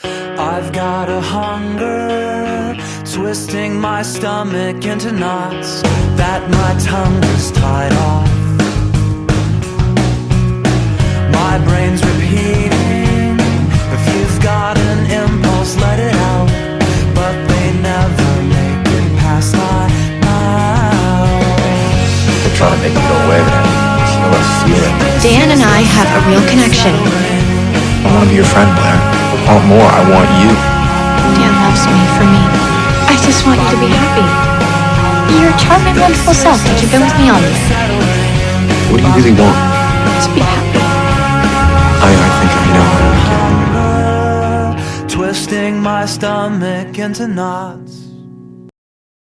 I've got a hunger, twisting my stomach into knots that my tongue is tied off. My brain's repeating, if you've got an impulse, let it out. But they never make it past my mouth. They're trying to make it go away, but I know I feel it. Dan and I have a real connection. I want to be your friend, Blair. I want more. I want you. Dan loves me for me. I just want you to be happy. You're a charming, wonderful self that you've been with me all year. What do you really want? Just be happy. I think I know how to make it. Twisting my stomach into knots.